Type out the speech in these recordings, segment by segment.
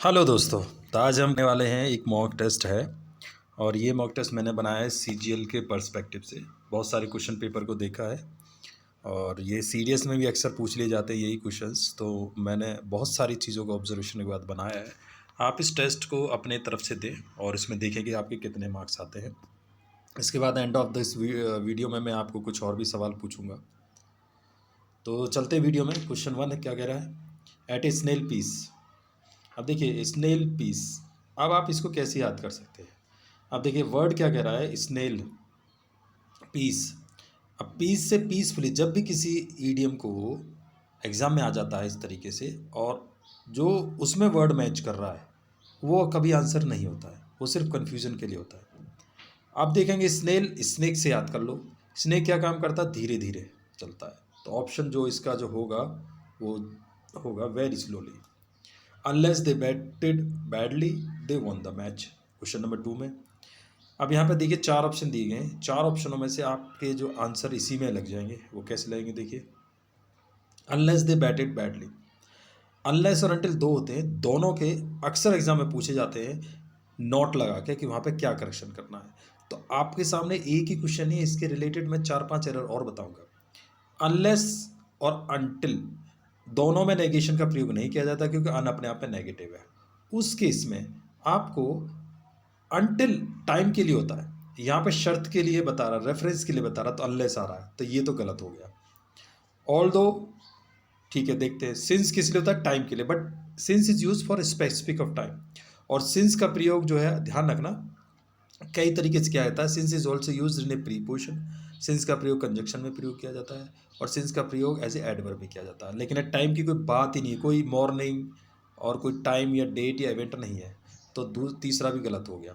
Hello दोस्तों। तो आज हम करने वाले हैं, एक मॉक टेस्ट है। और ये मॉक टेस्ट मैंने बनाया है सीजीएल के पर्सपेक्टिव से। बहुत सारे क्वेश्चन पेपर को देखा है और ये सीडीएस में भी अक्सर पूछ लिए जाते हैं यही क्वेश्चंस। तो मैंने बहुत सारी चीज़ों को ऑब्जर्वेशन के बाद बनाया है। आप इस टेस्ट को अपने तरफ से दें और इसमें देखें कि आपके कितने मार्क्स आते हैं। इसके बाद एंड ऑफ दिस वीडियो में मैं आपको कुछ और भी सवाल पूछूंगा। तो चलते वीडियो में। क्वेश्चन 1 क्या कह रहा है? एट ए स्नेल पीस। अब देखिए स्नेल पीस, अब आप इसको कैसे याद कर सकते हैं? अब देखिए वर्ड क्या कह रहा है, स्नेल पीस। अब पीस से पीसफुली, जब भी किसी ईडियम को एग्ज़ाम में आ जाता है इस तरीके से और जो उसमें वर्ड मैच कर रहा है वो कभी आंसर नहीं होता है, वो सिर्फ कन्फ्यूजन के लिए होता है। आप देखेंगे स्नेल, स्नेक से याद कर लो। स्नेक क्या काम करता है? धीरे धीरे चलता है। तो ऑप्शन जो इसका जो होगा वो होगा very slowly. Unless they batted badly they won the match. Question number 2 में अब यहाँ पे देखिए 4 ऑप्शन दिए गए हैं। 4 ऑप्शनों में से आपके जो आंसर इसी में लग जाएंगे। वो कैसे लगेंगे देखिए। Unless they batted badly, unless और अनटिल दो होते हैं, दोनों के अक्सर एग्जाम में पूछे जाते हैं नोट लगा के कि वहाँ पे क्या करेक्शन करना है। तो आपके सामने एक ही क्वेश्चन ही, इसके रिलेटेड मैं 4-5 एरर और बताऊंगा। अनलेस और अनटिल दोनों में नेगेशन का प्रयोग नहीं किया जाता क्योंकि अन अपने आप में नेगेटिव है। उस केस में आपको अनटिल टाइम के लिए होता है, यहाँ पे शर्त के लिए बता रहा, रेफरेंस के लिए बता रहा, तो अनलेस आ रहा है, तो ये तो गलत हो गया। ऑल दो ठीक है, देखते हैं। सिंस किस लिए होता है? टाइम के लिए, but since is use for specific of time. और सिंस का प्रयोग जो है, ध्यान रखना, कई तरीके से किया जाता है। Since is also use in A preposition. Since का प्रयोग कंजक्शन में प्रयोग किया जाता है और सिंस का प्रयोग एज ए एडवर्ब भी किया जाता है। लेकिन टाइम की कोई बात ही नहीं है, कोई मॉर्निंग और कोई टाइम या डेट या इवेंट नहीं है, तो तीसरा भी गलत हो गया।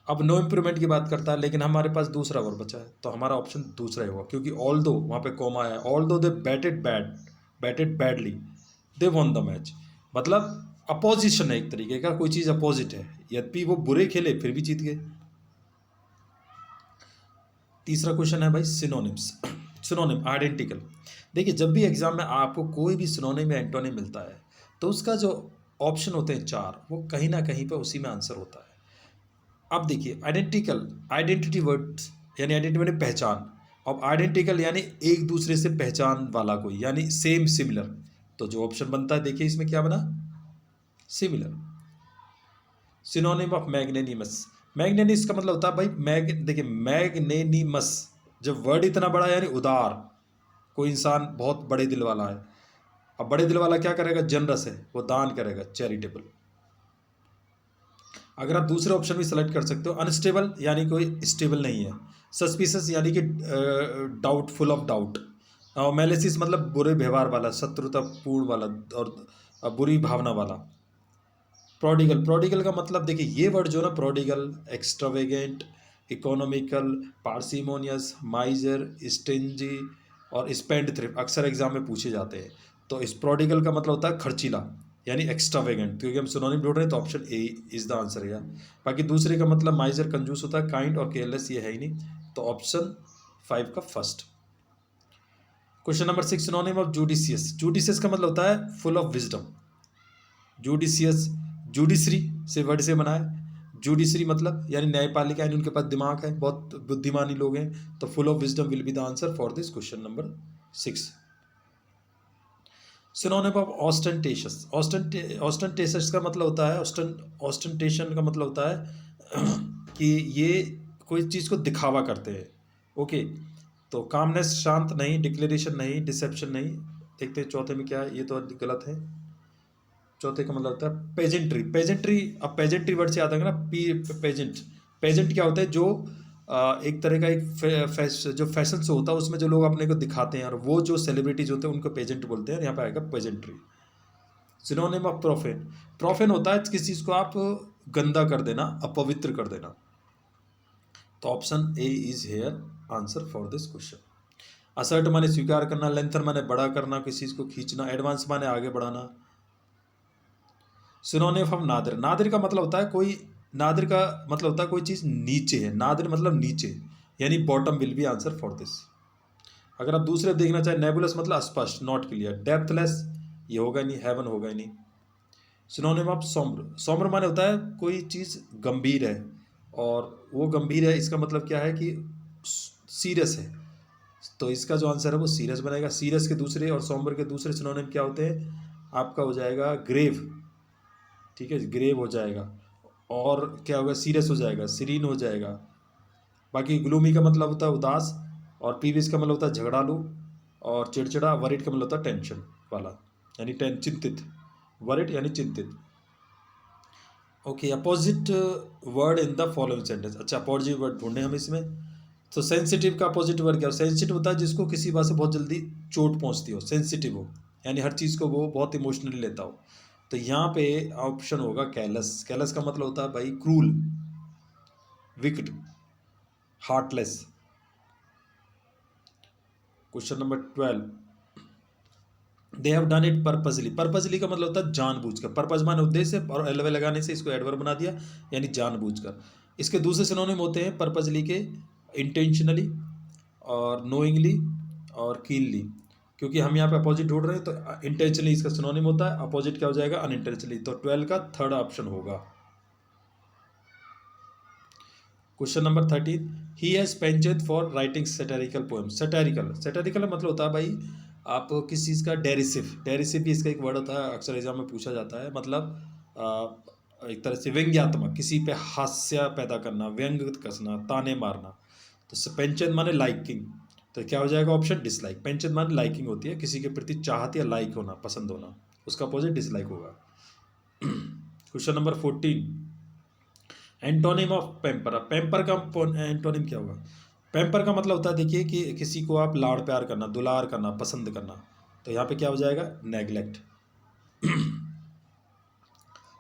अब नो इम्प्रूवमेंट की बात करता है, लेकिन हमारे पास दूसरा वर्ड बचा है, तो हमारा ऑप्शन दूसरा ही होगा क्योंकि ऑल दो वहाँ पे कॉमा है। ऑल दो they batted badly they won the match, मतलब अपोजिशन है एक तरीके का, कोई चीज़ अपोजिट है। यद्यपि वो बुरे खेले फिर भी जीत गए। तीसरा क्वेश्चन है भाई सिनोनिम्स। Synonym identical. देखिए जब भी एग्जाम में आपको कोई भी सिनोनिम या एंटोनिम मिलता है तो उसका जो ऑप्शन होते हैं 4, वो कहीं ना कहीं पे उसी में आंसर होता है। अब देखिए आइडेंटिकल, आइडेंटिटी वर्ड यानी आइडेंटिटी माने पहचान। अब आइडेंटिकल यानी एक दूसरे से पहचान वाला कोई, यानी सेम सिमिलर। तो जो ऑप्शन बनता है देखिए इसमें क्या बना? Similar. Synonym of magnanimous. Magnanimous का मतलब होता है भाई देखिए मैग्नेनिमस, जब वर्ड इतना बड़ा यानी उदार, कोई इंसान बहुत बड़े दिल वाला है। अब बड़े दिल वाला क्या करेगा? जनरस है, वो दान करेगा, चैरिटेबल। अगर आप दूसरे ऑप्शन भी सेलेक्ट कर सकते हो। अनस्टेबल यानी कोई स्टेबल नहीं है। सस्पिशियस यानी कि डाउट, फुल ऑफ डाउट। और मैलिसिस मतलब बुरे व्यवहार वाला, शत्रुतापूर्ण वाला और बुरी भावना वाला। प्रोडिगल, प्रोडिगल का मतलब देखिए ये वर्ड जो ना, prodigal, extravagant, economical, parsimonious, माइजर, stingy और स्पेंड थ्रिफ्ट अक्सर एग्जाम में पूछे जाते हैं। तो इस प्रोडिगल का मतलब होता है खर्चीला यानी एक्स्ट्रावेगेंट, क्योंकि हम सिनोनिम ढूंढ रहे हैं तो option a is the answer है। बाकी दूसरे का मतलब माइजर कंजूस होता है, काइंड और केयरलेस ये है ही नहीं, तो ऑप्शन 5 का first. Question number 6 synonym of judicious. Judicious का मतलब होता है full of wisdom. Judicious judiciary से वर्ड से बना है। जुडिशरी मतलब यानी न्यायपालिका, यानी उनके पास दिमाग है, बहुत बुद्धिमानी लोग हैं। तो full of wisdom will be the answer for this question number 6। Synonym of ostentatious. Ostentatious का मतलब होता है, ऑस्टेंटेशन का मतलब होता है कि ये कोई चीज़ को दिखावा करते हैं। ओके, तो कामनेस शांत नहीं, डिक्लेरेशन नहीं, डिसेप्शन नहीं। देखते हैं चौथे में क्या है, ये तो गलत है। चौथे का मतलब होता है पेजेंट्री। पेजेंट्री, अब पेजेंट्री वर्ड से याद आएगा ना, पेजेंट। पेजेंट क्या होता है? जो एक तरह का एक जो फैशन शो होता है उसमें जो लोग अपने को दिखाते हैं, और वो जो सेलिब्रिटीज होते हैं उनको पेजेंट बोलते हैं। यहाँ पे आएगा pageantry. Synonym of profane. Profane होता है किसी चीज़ को आप गंदा कर देना, अपवित्र कर देना। तो option a is here answer for this question. Assert माने स्वीकार करना, लेंथर माने बड़ा करना, किसी चीज़ को खींचना, एडवांस माने आगे बढ़ाना। Synonym of Nadir. नादिर का मतलब होता है कोई, नादिर का मतलब होता है कोई चीज़ नीचे है। नादिर मतलब नीचे, यानी bottom will be answer for this. अगर आप दूसरे देखना चाहें, नेबुलस मतलब अस्पष्ट, नॉट क्लियर। डेप्थलेस ये होगा नहीं, हेवन होगा ही नहीं। सिनोनिम ऑफ सौम्र, सौम्र माने होता है कोई चीज़ गंभीर है, और वो गंभीर है इसका मतलब क्या है कि सीरियस है, तो इसका जो आंसर है वो सीरियस बनेगा। सीरियस के दूसरे और सौम्र के दूसरे सिनोनिम क्या होते हैं, आपका हो जाएगा ग्रेव, ठीक है, ग्रेव हो जाएगा, और क्या होगा, सीरियस हो जाएगा, सीरीन हो जाएगा। बाकी ग्लूमी का मतलब होता है उदास, और पीविस का मतलब होता है झगड़ालू, और चिड़चिड़ा। वरिड का मतलब होता है टेंशन वाला, यानी चिंतित, वरिड यानी चिंतित। Okay, opposite word in the following sentence. अच्छा, अपोजिट वर्ड ढूंढे हम इसमें। तो सेंसिटिव का अपोजिट वर्ड क्या हो, सेंसिटिव होता है जिसको किसी बात से बहुत जल्दी चोट पहुंचती हो, सेंसिटिव हो, यानी हर चीज़ को वो बहुत इमोशनली लेता हो। तो यहाँ पे ऑप्शन होगा कैलस। कैलस का मतलब होता है भाई cruel, wicked, heartless. Question number 12, they have done it purposely. Purposely का मतलब होता है जानबूझकर, पर्पज माने उद्देश्य, और एलवे लगाने से इसको एडवर्ब बना दिया, यानी जानबूझकर। इसके दूसरे सिनोनिम होते हैं पर्पजली के, इंटेंशनली, और नोइंगली, और कीनली। क्योंकि हम यहाँ पे अपोजिट ढूंढ रहे हैं तो इंटेंशनली इसका सिनोनिम होता है, अपोजिट क्या हो जाएगा, अनइंटेंशनली। तो 12 का थर्ड ऑप्शन होगा। Question number 13, he has penchant for writing satirical poem. Satirical, satirical मतलब होता है भाई आप किसी चीज़ का डेरिसिव, डेरिसिव भी इसका एक वर्ड होता है, अक्सर एग्जाम में पूछा जाता है। मतलब एक तरह से व्यंग्यात्मक, किसी पे हास्य पैदा करना, व्यंग कसना, ताने मारना। तो पेंशन माने लाइकिंग, तो क्या हो जाएगा ऑप्शन, डिसलाइक। पेंशन माने लाइकिंग होती है, किसी के प्रति चाहत या लाइक होना, पसंद होना, उसका अपोजिट डिसलाइक होगा। Question number 14, antonym of pamper. Pamper का एंटोनिम क्या होगा, पैम्पर का मतलब होता है देखिए कि किसी को आप लाड़ प्यार करना, दुलार करना, पसंद करना। तो यहाँ पे क्या हो जाएगा, नेगलेक्ट।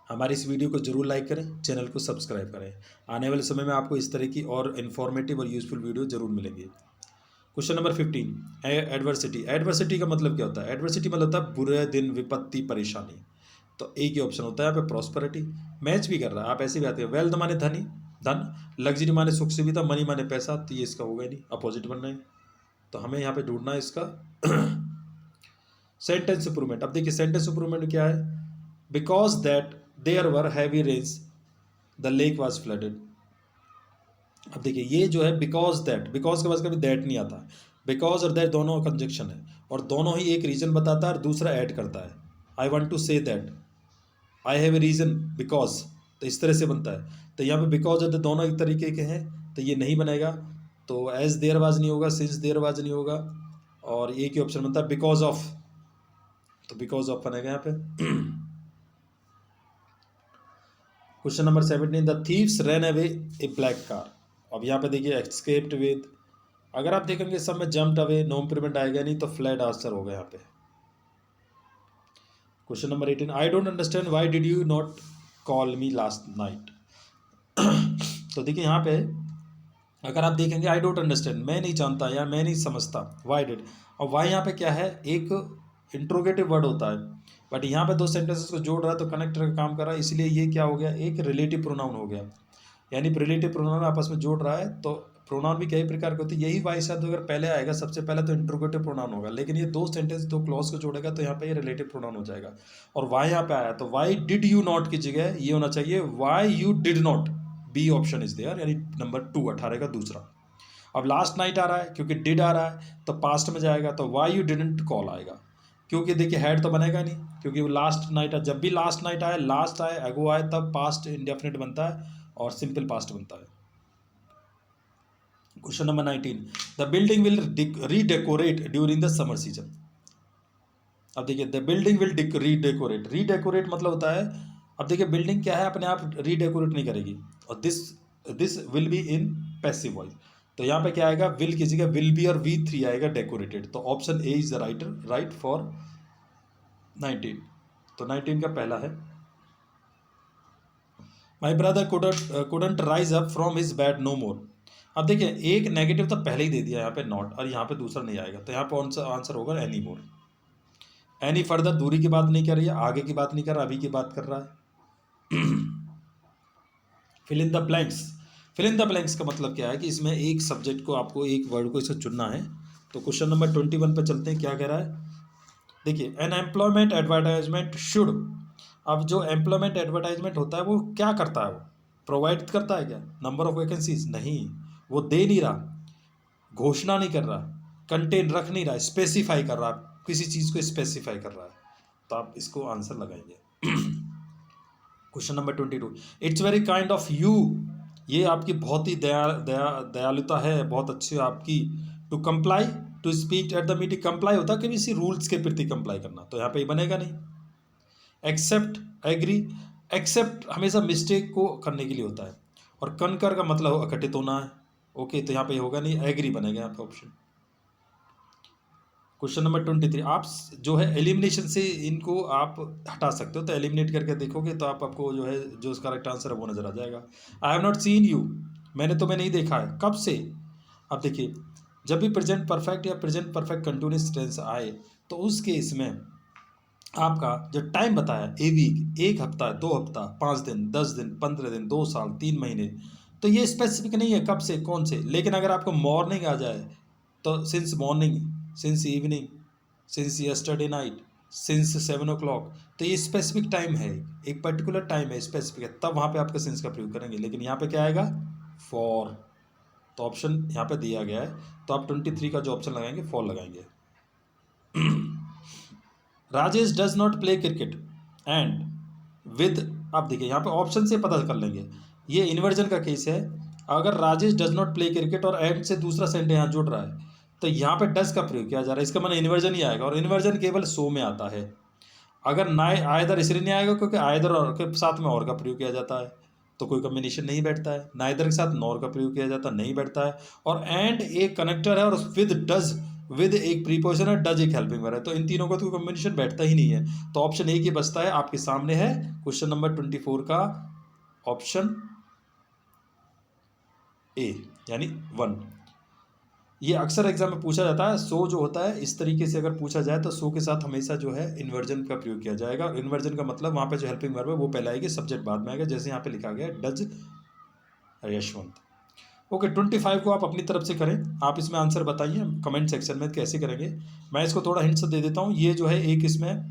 हमारी इस वीडियो को जरूर लाइक करें, चैनल को सब्सक्राइब करें। आने वाले समय में आपको इस तरह की और इन्फॉर्मेटिव और यूजफुल वीडियो जरूर मिलेंगी। Question number 15, adversity. एडवर्सिटी का मतलब क्या होता है, एडवर्सिटी मतलब होता है बुरे दिन, विपत्ति, परेशानी। तो एक ही ऑप्शन होता है यहाँ पे प्रॉस्पेरिटी। मैच भी कर रहा है, आप ऐसे भी आते हैं। वेल्थ माने धनी, धन, लग्जरी माने सुख सुविधा, मनी माने पैसा, तो ये इसका होगा ही नहीं, अपोजिट बनना है। तो हमें यहाँ पे ढूंढना है इसका सेंटेंस इंप्रूवमेंट। अब देखिए सेंटेंस इंप्रूवमेंट क्या है, because that there were heavy rains the lake was flooded. अब देखिए ये जो है बिकॉज दैट, बिकॉज के पास कभी दैट नहीं आता, बिकॉज और दैट दोनों कंजक्शन है, और दोनों ही एक रीजन बताता है और दूसरा ऐड करता है। I want to say that, I have a reason because, तो इस तरह से बनता है। तो यहाँ पे बिकॉज ऑफ द दोनों एक तरीके के हैं, तो ये नहीं बनेगा। तो एज देयर वाज नहीं होगा, सिंस देयर वाज नहीं होगा, और एक ही ऑप्शन बनता है बिकॉज ऑफ, तो बिकॉज ऑफ बनेगा यहाँ पे। Question number 17, the thieves run away A black car. अब यहाँ पे देखिए एस्केप्ड विद, अगर आप देखेंगे सब में जम्प्ड अवे, नो इंप्रूवमेंट आएगा नहीं, तो फ्लैट आंसर होगा यहाँ पे। Question number 18, I don't understand why did you not call me last night. तो देखिए यहाँ पे अगर आप देखेंगे आई डोंट अंडरस्टैंड, मैं नहीं जानता या मैं नहीं समझता, वाई डिड, और वाई यहाँ पे क्या है, एक इंट्रोगेटिव वर्ड होता है, बट यहाँ पे दो सेंटेंसेस को जोड़ रहा है, तो कनेक्टर का काम कर रहा है, इसलिए ये क्या हो गया, एक रिलेटिव प्रोनाउन हो गया। यानी रिलेटिव प्रोनाउन आपस में जोड़ रहा है, तो प्रोनाउन भी कई प्रकार के होते हैं, यही वाई शायद अगर पहले आएगा सबसे पहले तो इंट्रोगेटिव प्रोनाउन होगा, लेकिन ये दो सेंटेंस दो क्लॉज को जोड़ेगा तो यहाँ पे ये रिलेटिव प्रोनाउन हो जाएगा। और वाई यहाँ पे आया तो वाई डिड यू नॉट की जगह ये होना चाहिए why you did not, B option is there, यानी नंबर 2 18 का दूसरा। अब लास्ट नाइट आ रहा है, क्योंकि डिड आ रहा है तो पास्ट में जाएगा, तो वाई यू डिडंट कॉल आएगा, क्योंकि देखिए हैड तो बनेगा नहीं, क्योंकि वो लास्ट नाइट, जब भी लास्ट नाइट आए, लास्ट आए, अगो आए, तब पास्ट इंडेफिनिट बनता है और सिंपल पास्ट बनता है। Question number 19, the building will redecorate during the summer season. अब देखिए the building will redecorate, redecorate मतलब होता है, अब देखिए बिल्डिंग क्या है, अपने आप रीडेकोरेट नहीं करेगी, और this will be in passive voice, तो यहाँ पे क्या आएगा, विल की जगह विल बी, और V3 आएगा डेकोरेटेड, तो option a is the right for 19। तो 19 का पहला है, my brother couldn't rise up from his bed no more. अब देखिए एक नेगेटिव तो पहले ही दे दिया यहाँ पे नॉट, और यहाँ पे दूसरा नहीं आएगा, तो यहाँ पे आंसर होगा एनी मोर। एनी फर्दर दूरी की बात नहीं कर रही है, आगे की बात नहीं कर रहा, अभी की बात कर रहा है। Fill in the blanks, fill in the blanks का मतलब क्या है कि इसमें एक सब्जेक्ट को आपको, एक वर्ड को इसको चुनना है। तो क्वेश्चन नंबर 21 पे चलते हैं, क्या कह रहा है, देखिए एन एम्प्लॉयमेंट एडवर्टाइजमेंट शुड, अब जो एम्प्लॉयमेंट एडवर्टाइजमेंट होता है वो क्या करता है, वो प्रोवाइड करता है क्या नंबर ऑफ वैकेंसीज? नहीं, वो दे नहीं रहा, घोषणा नहीं कर रहा, कंटेंट रख नहीं रहा, स्पेसिफाई कर रहा, किसी चीज़ को स्पेसिफाई कर रहा है। तो आप इसको आंसर लगाएंगे। Question number 22, it's very kind of you, ये आपकी बहुत ही दयालुता है, बहुत अच्छी आपकी, to comply, to speak at the meeting. Comply होता है कि किसी रूल्स के प्रति कंप्लाई करना, तो यहाँ पे बनेगा नहीं। एक्सेप्ट, एग्री, एक्सेप्ट हमेशा मिस्टेक को करने के लिए होता है, और कनकर का मतलब अघटित होना है। ओके, तो यहाँ पे होगा नहीं, एग्री बनेगा यहाँ पे ऑप्शन। क्वेश्चन नंबर 23, आप जो है एलिमिनेशन से इनको आप हटा सकते हो, तो एलिमिनेट करके देखोगे तो आपको जो है जो उसका करेक्ट आंसर है वो नजर आ जाएगा। I have not seen you, मैंने तुम्हें नहीं देखा है, कब से? अब देखिए, जब भी प्रेजेंट परफेक्ट या प्रेजेंट परफेक्ट कंटिन्यूस टेंस आए तो उस केस में आपका जो टाइम बताया, ए वीक, एक हफ्ता, 2 हफ्ता, 5 दिन, 10 दिन, 15 दिन, 2 साल, 3 महीने, तो ये स्पेसिफिक नहीं है कब से, कौन से। लेकिन अगर आपको मॉर्निंग आ जाए तो since morning, since evening, since yesterday night, since 7 o'clock, तो ये स्पेसिफिक टाइम है, एक पर्टिकुलर टाइम है, स्पेसिफिक है, तब वहाँ पे आपका सिंस का प्रयोग करेंगे। लेकिन यहाँ पे क्या आएगा, फॉर, तो ऑप्शन यहाँ पे दिया गया है, तो आप 23 का जो ऑप्शन लगाएंगे फॉर लगाएंगे। Rajesh does not play cricket and with, आप देखिए यहाँ पे ऑप्शन से पता कर लेंगे, ये इन्वर्जन का केस है। अगर Rajesh does not play cricket और एंड से दूसरा सेंटेंस यहाँ जुड़ रहा है, तो यहाँ पे डज का प्रयोग किया जा रहा है, इसका मतलब इन्वर्जन ही आएगा, और इन्वर्जन केवल सो में आता है। अगर ना आयदर इसलिए नहीं आएगा क्योंकि आयदर और के साथ में और का प्रयोग किया जाता है, तो कोई कम्बिनेशन नहीं बैठता है। नाइदर के साथ नॉर का प्रयोग किया जाता नहीं बैठता है, और एंड एक कनेक्टर है, और विद डज, विद एक प्रीपोजिशन है, डज एक हेल्पिंग वर्ब है, तो इन तीनों का तो कॉम्बिनेशन बैठता ही नहीं है। तो ऑप्शन एक ही बचता है, आपके सामने है क्वेश्चन नंबर 24 का ऑप्शन ए, यानी 1। ये अक्सर एग्जाम में पूछा जाता है, सो जो होता है इस तरीके से अगर पूछा जाए तो सो के साथ हमेशा जो है इन्वर्जन का प्रयोग किया जाएगा। इन्वर्जन का मतलब वहाँ पे जो हेल्पिंग वर्ब है वो पहले आएगी, सब्जेक्ट बाद में आएगा, जैसे यहाँ पे लिखा गया डज यशवंत। ओके, 25 को आप अपनी तरफ से करें, आप इसमें आंसर बताइए कमेंट सेक्शन में कैसे करेंगे। मैं इसको थोड़ा हिंट्स दे देता हूँ। ये जो है एक इसमें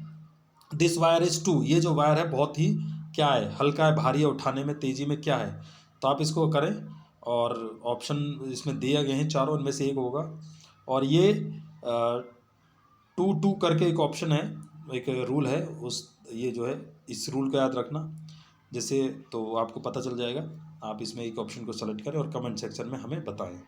दिस वायर इज टू, ये जो वायर है बहुत ही क्या है, हल्का है, भारी है, उठाने में तेजी में क्या है, तो आप इसको करें। और ऑप्शन इसमें दिए गए हैं चारों, इनमें से एक होगा। और ये 2 करके एक ऑप्शन है, एक रूल है, उस ये जो है इस रूल को याद रखना जैसे, तो आपको पता चल जाएगा। आप इसमें एक ऑप्शन को सेलेक्ट करें और कमेंट सेक्शन में हमें बताएं।